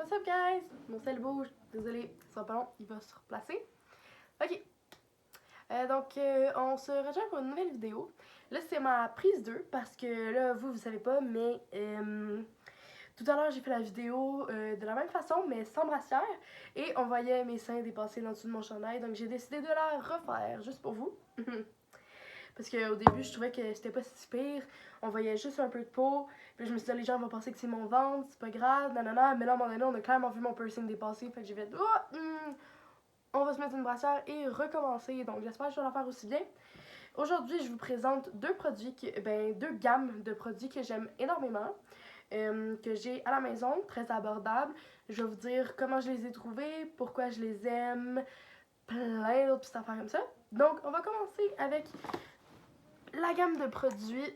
What's up guys? Mon sel bouge, désolé, ce sera pas long, il va se replacer. Ok, on se rejoint pour une nouvelle vidéo. Là c'est ma prise 2 parce que là vous savez pas mais tout à l'heure j'ai fait la vidéo de la même façon mais sans brassière et on voyait mes seins dépasser dans dessous de mon chandail, donc j'ai décidé de la refaire juste pour vous. Parce qu'au début, je trouvais que c'était pas si pire. On voyait juste un peu de peau. Puis je me suis dit, les gens vont penser que c'est mon ventre, c'est pas grave, nanana. Mais là, à un moment donné, on a clairement vu mon piercing dépasser. Fait que j'ai fait, on va se mettre une brassière et recommencer. Donc j'espère que je vais la faire aussi bien. Aujourd'hui, je vous présente deux gammes de produits que j'aime énormément. Que j'ai à la maison, très abordables. Je vais vous dire comment je les ai trouvés, pourquoi je les aime, plein d'autres petites affaires comme ça. Donc, on va commencer avec la gamme de produits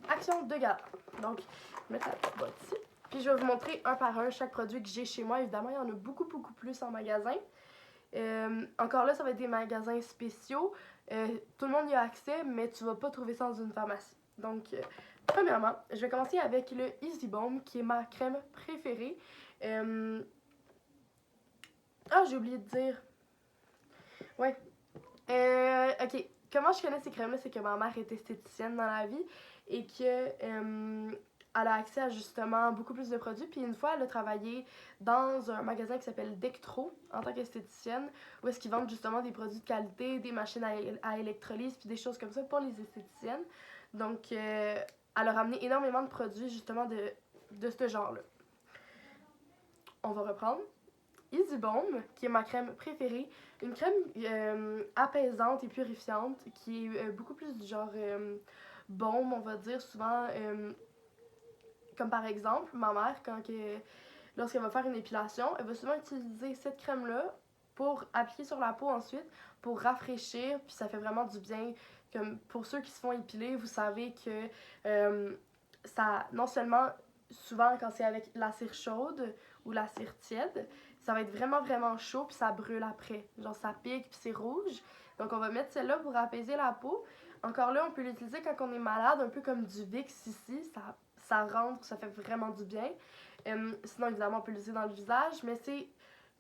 Action de gala. Donc, je vais mettre la petite boîte ici. Puis je vais vous montrer un par un chaque produit que j'ai chez moi. Évidemment, il y en a beaucoup plus en magasin. Encore là, ça va être des magasins spéciaux. Tout le monde y a accès, mais tu vas pas trouver ça dans une pharmacie. Donc, premièrement, je vais commencer avec le Easy Balm, qui est ma crème préférée. J'ai oublié de dire. Ouais. Ok. Comment je connais ces crèmes-là, c'est que ma mère est esthéticienne dans la vie et que elle a accès à justement beaucoup plus de produits. Puis une fois, elle a travaillé dans un magasin qui s'appelle Dectro en tant qu'esthéticienne, où est-ce qu'ils vendent justement des produits de qualité, des machines à électrolyse, puis des choses comme ça pour les esthéticiennes. Donc, elle a ramené énormément de produits justement de ce genre-là. On va reprendre. Easy Balm, qui est ma crème préférée, une crème apaisante et purifiante, qui est beaucoup plus du genre baume, on va dire, souvent, comme par exemple, ma mère, lorsqu'elle va faire une épilation, elle va souvent utiliser cette crème-là pour appliquer sur la peau ensuite, pour rafraîchir, puis ça fait vraiment du bien. Comme pour ceux qui se font épiler, vous savez que ça, non seulement, souvent quand c'est avec la cire chaude ou la cire tiède, ça va être vraiment chaud puis ça brûle après. Genre ça pique puis c'est rouge. Donc on va mettre celle-là pour apaiser la peau. Encore là, on peut l'utiliser quand on est malade, un peu comme du Vicks ici. Ça rentre, ça fait vraiment du bien. Sinon, évidemment, on peut l'utiliser dans le visage, mais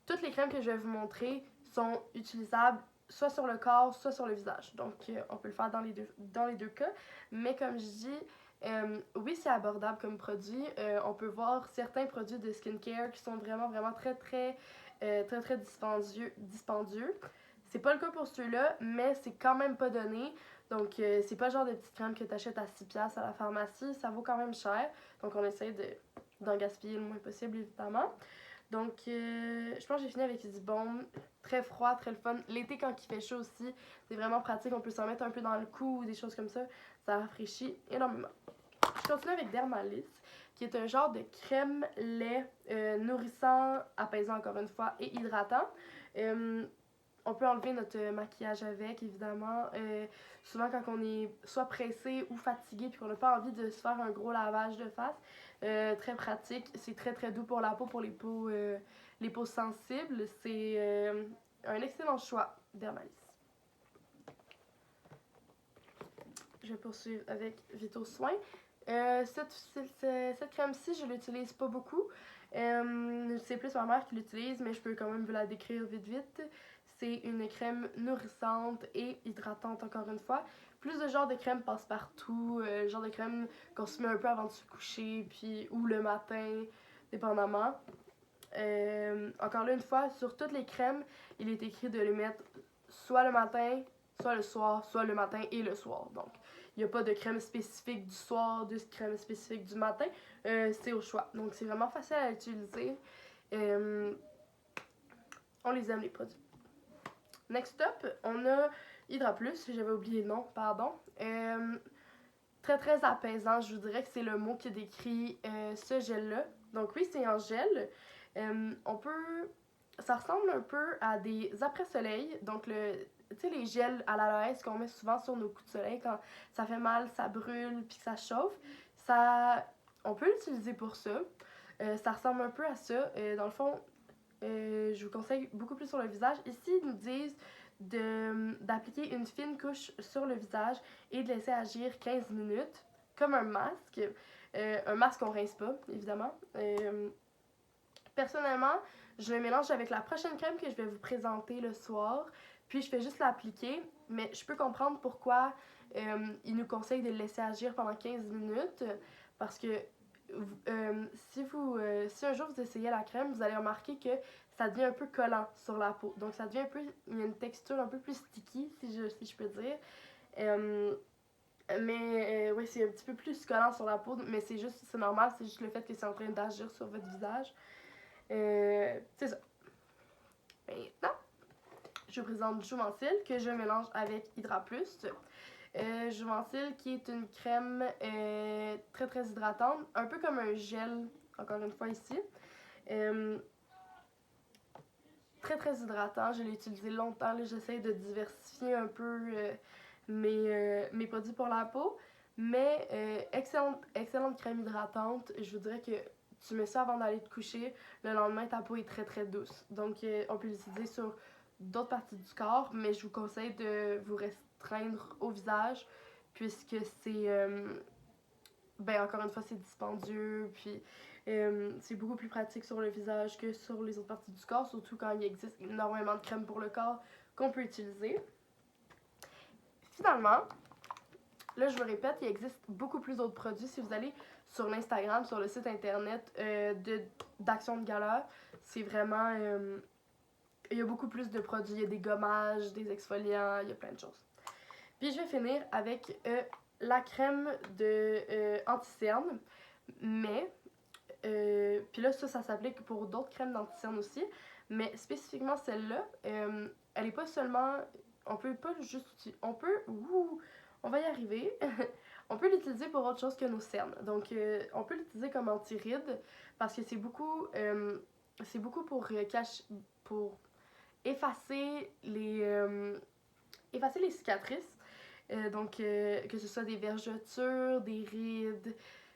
toutes les crèmes que je vais vous montrer sont utilisables soit sur le corps, soit sur le visage. Donc, on peut le faire dans les deux cas. Mais comme je dis, oui, c'est abordable comme produit. On peut voir certains produits de skincare qui sont vraiment très dispendieux. C'est pas le cas pour ceux-là, mais c'est quand même pas donné. Donc, c'est pas le genre de petite crème que tu achètes à 6$ à la pharmacie. Ça vaut quand même cher. Donc, on essaie d'en gaspiller le moins possible, évidemment. Donc, je pense que j'ai fini avec Easy Balm. Très froid, très le fun. L'été, quand il fait chaud aussi, c'est vraiment pratique. On peut s'en mettre un peu dans le cou ou des choses comme ça. Ça rafraîchit énormément. Je continue avec Dermalis, qui est un genre de crème lait nourrissant, apaisant encore une fois, et hydratant. On peut enlever notre maquillage avec, évidemment. Souvent, quand on est soit pressé ou fatigué puis qu'on n'a pas envie de se faire un gros lavage de face, très pratique. C'est très doux pour la peau, pour les peaux sensibles. C'est un excellent choix, Dermalis. Je vais poursuivre avec Vito Soin. Cette crème-ci, je l'utilise pas beaucoup. C'est plus ma mère qui l'utilise, mais je peux quand même vous la décrire vite. C'est une crème nourrissante et hydratante, encore une fois. Plus de genre de crème passe-partout, genre de crème qu'on se met un peu avant de se coucher, ou le matin, dépendamment. Encore là, une fois, sur toutes les crèmes, il est écrit de les mettre soit le matin, soit le soir, soit le matin et le soir. Donc, il n'y a pas de crème spécifique du soir, de crème spécifique du matin. C'est au choix. Donc, c'est vraiment facile à utiliser. On les aime, les produits. Next up, on a Hydra Plus. J'avais oublié le nom, pardon. Très apaisant. Je vous dirais que c'est le mot qui décrit ce gel-là. Donc, oui, c'est en gel. Ça ressemble un peu à des après-soleil. Donc, tu sais, les gels à l'aloès qu'on met souvent sur nos coups de soleil quand ça fait mal, ça brûle, puis que ça chauffe. On peut l'utiliser pour ça. Ça ressemble un peu à ça. Dans le fond, je vous conseille beaucoup plus sur le visage. Ici, ils nous disent d'appliquer une fine couche sur le visage et de laisser agir 15 minutes, comme un masque. Un masque qu'on rince pas, évidemment. Personnellement, je le mélange avec la prochaine crème que je vais vous présenter le soir. Puis je fais juste l'appliquer, mais je peux comprendre pourquoi il nous conseille de le laisser agir pendant 15 minutes. Parce que si un jour vous essayez la crème, vous allez remarquer que ça devient un peu collant sur la peau. Donc ça devient un peu, il y a une texture un peu plus sticky, si je peux dire. Oui, c'est un petit peu plus collant sur la peau, mais c'est normal, c'est juste le fait que c'est en train d'agir sur votre visage. C'est ça. Maintenant, je vous présente Jouvencil que je mélange avec Hydra Plus. Jouvencil qui est une crème très très hydratante, un peu comme un gel, encore une fois ici. Très très hydratant, je l'ai utilisé longtemps, j'essaie de diversifier un peu mes produits pour la peau. Mais excellente crème hydratante, je vous dirais que tu mets ça avant d'aller te coucher, le lendemain ta peau est très très douce. Donc on peut l'utiliser sur d'autres parties du corps, mais je vous conseille de vous restreindre au visage puisque encore une fois c'est dispendieux, puis c'est beaucoup plus pratique sur le visage que sur les autres parties du corps, surtout quand il existe énormément de crème pour le corps qu'on peut utiliser. Finalement, là, je vous répète, il existe beaucoup plus d'autres produits. Si vous allez sur l'Instagram, sur le site internet d'Action de Gala, c'est vraiment... il y a beaucoup plus de produits. Il y a des gommages, des exfoliants, il y a plein de choses. Puis je vais finir avec la crème anti-cerne. Mais, puis là, ça s'applique pour d'autres crèmes d'anti-cerne aussi. Mais spécifiquement celle-là, elle n'est pas seulement... On peut pas juste... On va y arriver. On peut l'utiliser pour autre chose que nos cernes. Donc, on peut l'utiliser comme anti-rides parce que c'est beaucoup pour effacer les cicatrices. Que ce soit des vergetures, des rides,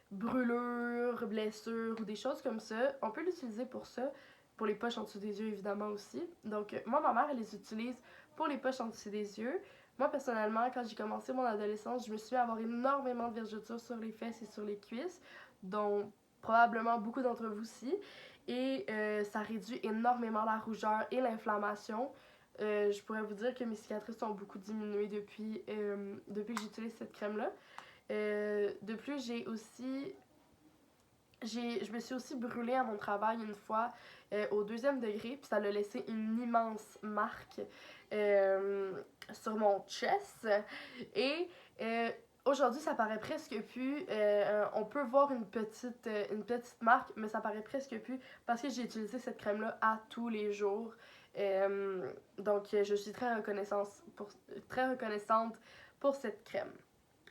brûlures, blessures ou des choses comme ça. On peut l'utiliser pour ça. Pour les poches en dessous des yeux, évidemment, aussi. Donc, moi, ma mère, elle les utilise pour les poches en dessous des yeux. Moi, personnellement, quand j'ai commencé mon adolescence, je me suis mis à avoir énormément de vergetures sur les fesses et sur les cuisses, dont probablement beaucoup d'entre vous aussi. Et ça réduit énormément la rougeur et l'inflammation. Je pourrais vous dire que mes cicatrices ont beaucoup diminué depuis que j'utilise cette crème-là. De plus, je me suis aussi brûlée à mon travail une fois au 2e degré, puis ça a laissé une immense marque sur mon chest. Et aujourd'hui, ça paraît presque plus. On peut voir une petite marque, mais ça paraît presque plus parce que j'ai utilisé cette crème-là à tous les jours. Donc, je suis très reconnaissante pour cette crème.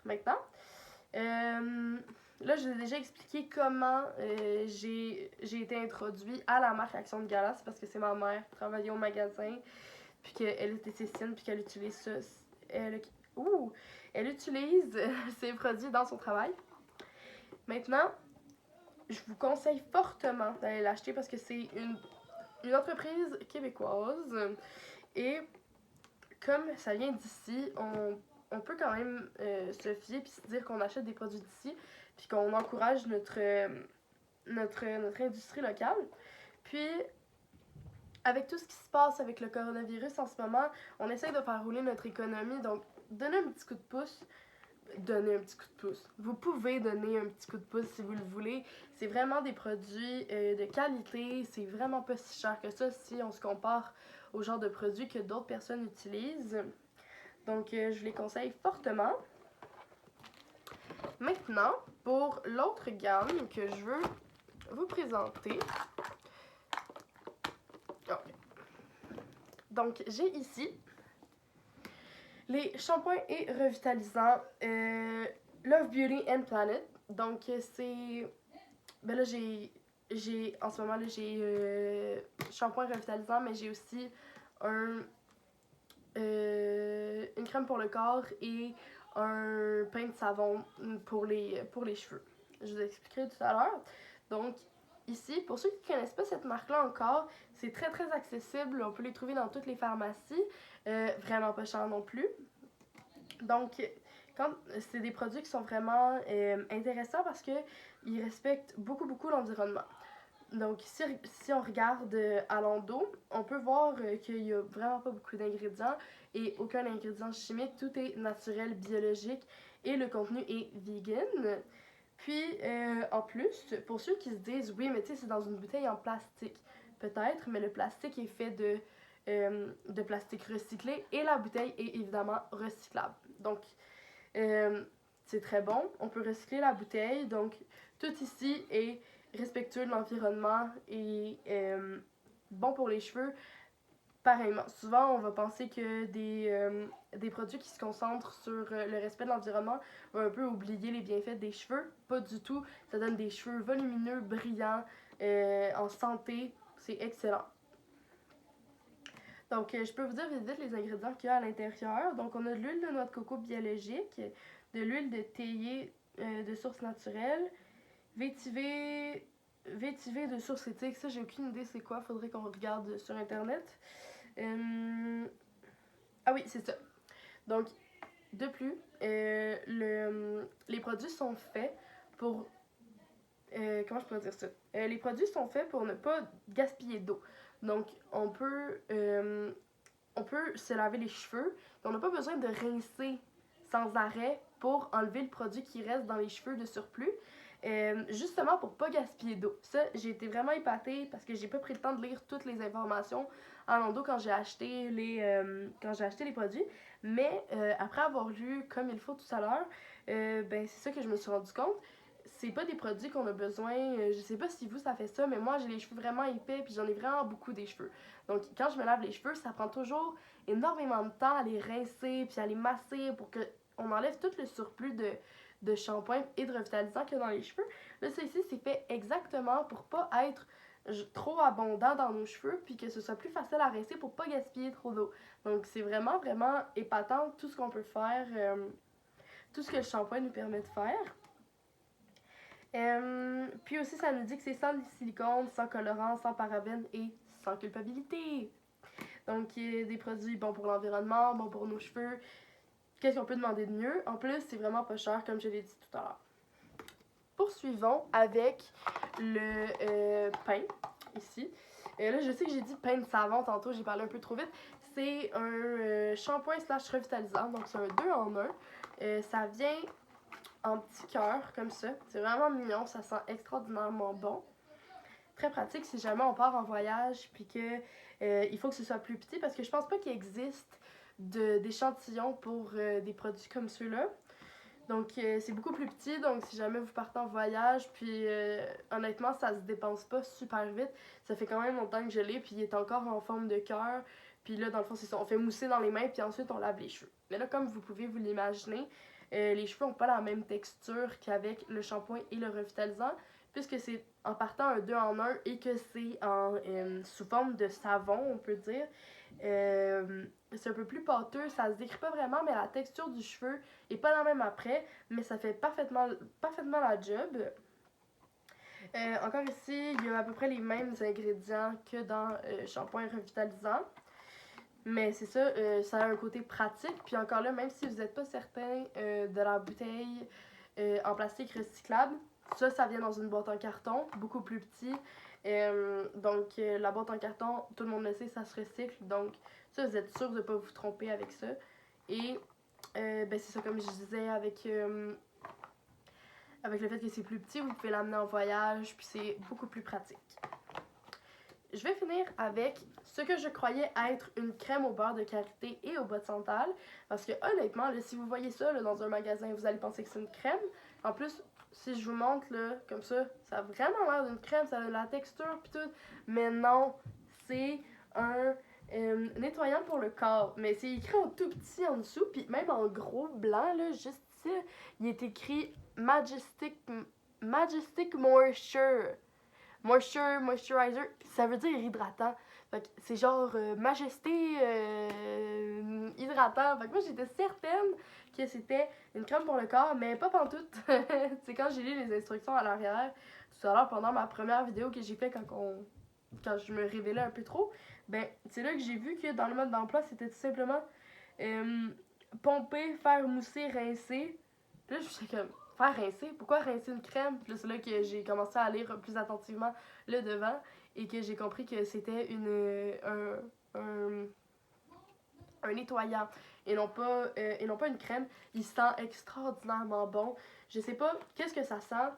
Maintenant, là, je vous ai déjà expliqué comment j'ai été introduite à la marque Action de Gala. C'est parce que c'est ma mère qui travaillait au magasin, puis qu'elle était esthéticienne, puis qu'elle utilise ça. Elle utilise ces produits dans son travail. Maintenant, je vous conseille fortement d'aller l'acheter parce que c'est une entreprise québécoise. Et comme ça vient d'ici, on peut quand même se fier puis se dire qu'on achète des produits d'ici puis qu'on encourage notre industrie locale. Puis, avec tout ce qui se passe avec le coronavirus en ce moment, on essaie de faire rouler notre économie. Donc, donnez un petit coup de pouce. Vous pouvez donner un petit coup de pouce si vous le voulez. C'est vraiment des produits de qualité. C'est vraiment pas si cher que ça si on se compare au genre de produits que d'autres personnes utilisent. Donc, je les conseille fortement. Maintenant, pour l'autre gamme que je veux vous présenter. Donc, j'ai ici les shampoings et revitalisants Love Beauty and Planet. Donc, c'est... Ben là, en ce moment, là, j'ai shampoing revitalisant, mais j'ai aussi une crème pour le corps et un pain de savon pour les cheveux. Je vous expliquerai tout à l'heure. Donc, ici, pour ceux qui ne connaissent pas cette marque-là encore, c'est très très accessible. On peut les trouver dans toutes les pharmacies. Vraiment pas cher non plus. Donc, c'est des produits qui sont vraiment intéressants parce qu'ils respectent beaucoup l'environnement. Donc, si on regarde à l'endos, on peut voir qu'il n'y a vraiment pas beaucoup d'ingrédients et aucun ingrédient chimique. Tout est naturel, biologique et le contenu est vegan. Puis, en plus, pour ceux qui se disent, oui, mais tu sais, c'est dans une bouteille en plastique. Peut-être, mais le plastique est fait de plastique recyclé et la bouteille est évidemment recyclable. Donc, c'est très bon. On peut recycler la bouteille. Donc, tout ici est respectueux de l'environnement et bon pour les cheveux. Pareillement, souvent on va penser que des produits qui se concentrent sur le respect de l'environnement vont un peu oublier les bienfaits des cheveux. Pas du tout. Ça donne des cheveux volumineux, brillants, en santé. C'est excellent. Donc, je peux vous dire vite les ingrédients qu'il y a à l'intérieur. Donc, on a de l'huile de noix de coco biologique, de l'huile de théier de source naturelle, vétiver de source éthique. Ça, j'ai aucune idée c'est quoi. Faudrait qu'on regarde sur Internet. Ah oui, c'est ça. Donc, de plus, les produits sont faits pour... comment je pourrais dire ça? Les produits sont faits pour ne pas gaspiller d'eau. Donc, on peut se laver les cheveux. On n'a pas besoin de rincer sans arrêt pour enlever le produit qui reste dans les cheveux de surplus. Justement pour pas gaspiller d'eau. Ça, j'ai été vraiment épatée parce que j'ai pas pris le temps de lire toutes les informations en endos quand j'ai acheté les produits. Mais après avoir lu comme il faut tout à l'heure, ben c'est ça que je me suis rendu compte. C'est pas des produits qu'on a besoin. Je sais pas si vous ça fait ça, mais moi j'ai les cheveux vraiment épais puis j'en ai vraiment beaucoup des cheveux. Donc quand je me lave les cheveux, ça prend toujours énormément de temps à les rincer puis à les masser pour que on enlève tout le surplus de shampoing et de revitalisant qu'il y a dans les cheveux. Là, ça ici, c'est fait exactement pour pas être trop abondant dans nos cheveux puis que ce soit plus facile à rincer pour pas gaspiller trop d'eau. Donc, c'est vraiment épatant tout ce qu'on peut faire, tout ce que le shampoing nous permet de faire. Puis aussi, ça nous dit que c'est sans silicone, sans colorant, sans parabènes et sans culpabilité. Donc, des produits bons pour l'environnement, bons pour nos cheveux. Qu'est-ce qu'on peut demander de mieux? En plus, c'est vraiment pas cher, comme je l'ai dit tout à l'heure. Poursuivons avec le pain, ici. Là, je sais que j'ai dit pain de savon tantôt, j'ai parlé un peu trop vite. C'est un shampoing slash revitalisant, donc c'est un 2 en 1. Ça vient en petit cœur, comme ça. C'est vraiment mignon, ça sent extraordinairement bon. Très pratique si jamais on part en voyage, puis que il faut que ce soit plus petit, parce que je pense pas qu'il existe d'échantillons pour des produits comme ceux-là. Donc, c'est beaucoup plus petit. Donc, si jamais vous partez en voyage, puis honnêtement, ça se dépense pas super vite. Ça fait quand même longtemps que je l'ai, puis il est encore en forme de cœur. Puis là, dans le fond, c'est ça. On fait mousser dans les mains, puis ensuite, on lave les cheveux. Mais là, comme vous pouvez vous l'imaginer, les cheveux n'ont pas la même texture qu'avec le shampoing et le revitalisant, puisque c'est en partant un 2 en 1 et que c'est sous forme de savon, on peut dire. C'est un peu plus pâteux, ça se décrit pas vraiment, mais la texture du cheveu est pas la même après, mais ça fait parfaitement la job. Encore ici, il y a à peu près les mêmes ingrédients que dans shampoing revitalisant. Mais c'est ça, ça a un côté pratique. Puis encore là, même si vous n'êtes pas certain de la bouteille en plastique recyclable, ça vient dans une boîte en carton, beaucoup plus petit. Donc la boîte en carton, tout le monde le sait, ça se recycle. Donc ça, vous êtes sûr de ne pas vous tromper avec ça. Et ben c'est ça, comme je disais, avec le fait que c'est plus petit, vous pouvez l'amener en voyage, puis c'est beaucoup plus pratique. Je vais finir avec ce que je croyais être une crème au beurre de karité et au bas de santal. Parce que honnêtement, là, si vous voyez ça là, dans un magasin, vous allez penser que c'est une crème. En plus, si je vous montre là, comme ça a vraiment l'air d'une crème, ça a de la texture pis tout. Mais non, c'est un nettoyant pour le corps. Mais c'est écrit en tout petit en dessous, puis même en gros blanc, là, juste ici, il est écrit Majestic Moisture. Moisturizer, ça veut dire hydratant. Fait que c'est genre majesté hydratant. Fait que moi j'étais certaine que c'était une crème pour le corps, mais pas pantoute. C'est quand j'ai lu les instructions à l'arrière, tout à l'heure pendant ma première vidéo que j'ai fait quand je me révélais un peu trop, ben c'est là que j'ai vu que dans le mode d'emploi c'était tout simplement pomper, faire mousser, rincer. Puis là, je suis comme, faire rincer? Pourquoi rincer une crème? Puis là, c'est là que j'ai commencé à lire plus attentivement le devant et que j'ai compris que c'était un, un nettoyant et non pas une crème. Il sent extraordinairement bon. Je sais pas qu'est-ce que ça sent,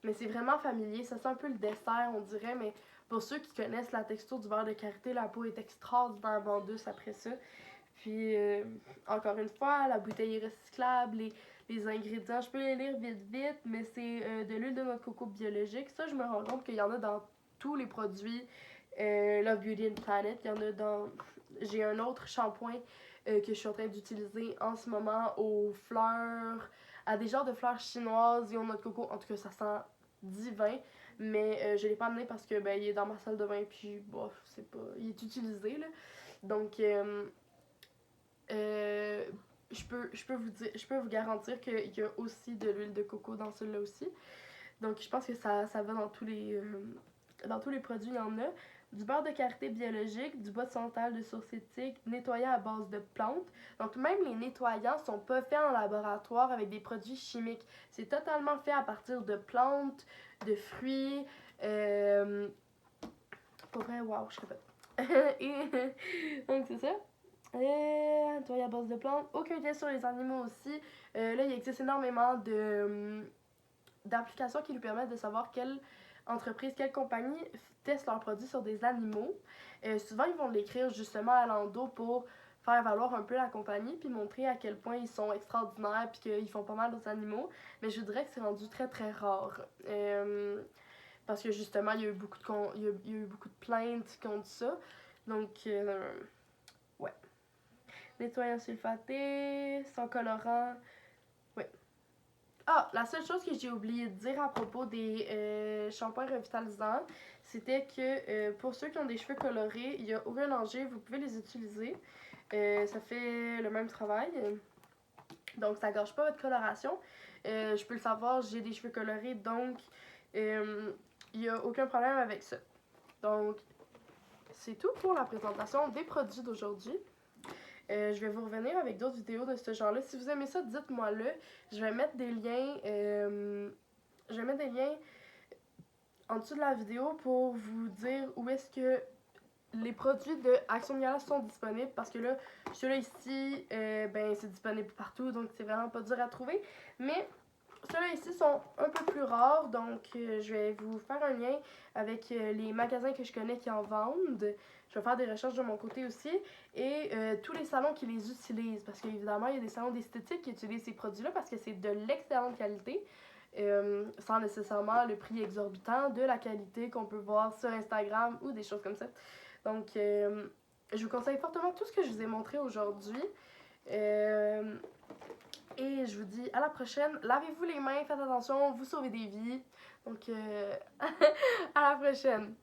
mais c'est vraiment familier. Ça sent un peu le dessert, on dirait, mais pour ceux qui connaissent la texture du beurre de karité, la peau est extraordinairement douce après ça. Puis, encore une fois, la bouteille est recyclable, les ingrédients, je peux les lire vite vite, mais c'est de l'huile de noix de coco biologique. Ça, je me rends compte qu'il y en a dans tous les produits Love Beauty and Planet. Il y en a dans... J'ai un autre shampoing que je suis en train d'utiliser en ce moment aux fleurs, à des genres de fleurs chinoises et aux noix de coco. En tout cas, ça sent divin, mais je l'ai pas amené parce que ben, il est dans ma salle de bain, puis bof, c'est pas... Il est utilisé, là. Donc, euh, je peux vous garantir qu'il y a aussi de l'huile de coco dans celui-là aussi. Donc, je pense que ça va dans tous les produits, il y en a. Du beurre de karité biologique, du bois de santal de source éthique, nettoyant à base de plantes. Donc, même les nettoyants sont pas faits en laboratoire avec des produits chimiques. C'est totalement fait à partir de plantes, de fruits. Pour vrai, waouh, je répète. Et donc, c'est ça. Nettoyant à base de plantes. Aucun test sur les animaux aussi. Là, il existe énormément d'applications qui lui permettent de savoir quelle entreprise, quelle compagnie teste leurs produits sur des animaux. Souvent, ils vont l'écrire justement à l'endos pour faire valoir un peu la compagnie puis montrer à quel point ils sont extraordinaires puis qu'ils font pas mal aux animaux. Mais je dirais que c'est rendu très très rare. Parce que justement, il y a eu beaucoup de plaintes contre ça. Donc, ouais. Nettoyant sulfaté, sans colorant. Ouais. Ah, la seule chose que j'ai oublié de dire à propos des shampoings revitalisants, c'était que pour ceux qui ont des cheveux colorés, il n'y a aucun danger, vous pouvez les utiliser. Ça fait le même travail. Donc, ça ne gâche pas votre coloration. Je peux le savoir, j'ai des cheveux colorés, donc il n'y a aucun problème avec ça. Donc, c'est tout pour la présentation des produits d'aujourd'hui. Je vais vous revenir avec d'autres vidéos de ce genre-là. Si vous aimez ça, dites-moi-le. Je vais mettre des liens. En dessous de la vidéo pour vous dire où est-ce que les produits de Action Miala sont disponibles. Parce que là, ceux-là ici, ben c'est disponible partout, donc c'est vraiment pas dur à trouver. Mais ceux-là ici sont un peu plus rares, donc je vais vous faire un lien avec les magasins que je connais qui en vendent. Je vais faire des recherches de mon côté aussi. Et tous les salons qui les utilisent. Parce qu'évidemment, il y a des salons d'esthétique qui utilisent ces produits-là parce que c'est de l'excellente qualité. Sans nécessairement le prix exorbitant, de la qualité qu'on peut voir sur Instagram ou des choses comme ça. Donc, je vous conseille fortement tout ce que je vous ai montré aujourd'hui. Et je vous dis à la prochaine. Lavez-vous les mains, faites attention, vous sauvez des vies. Donc, à la prochaine.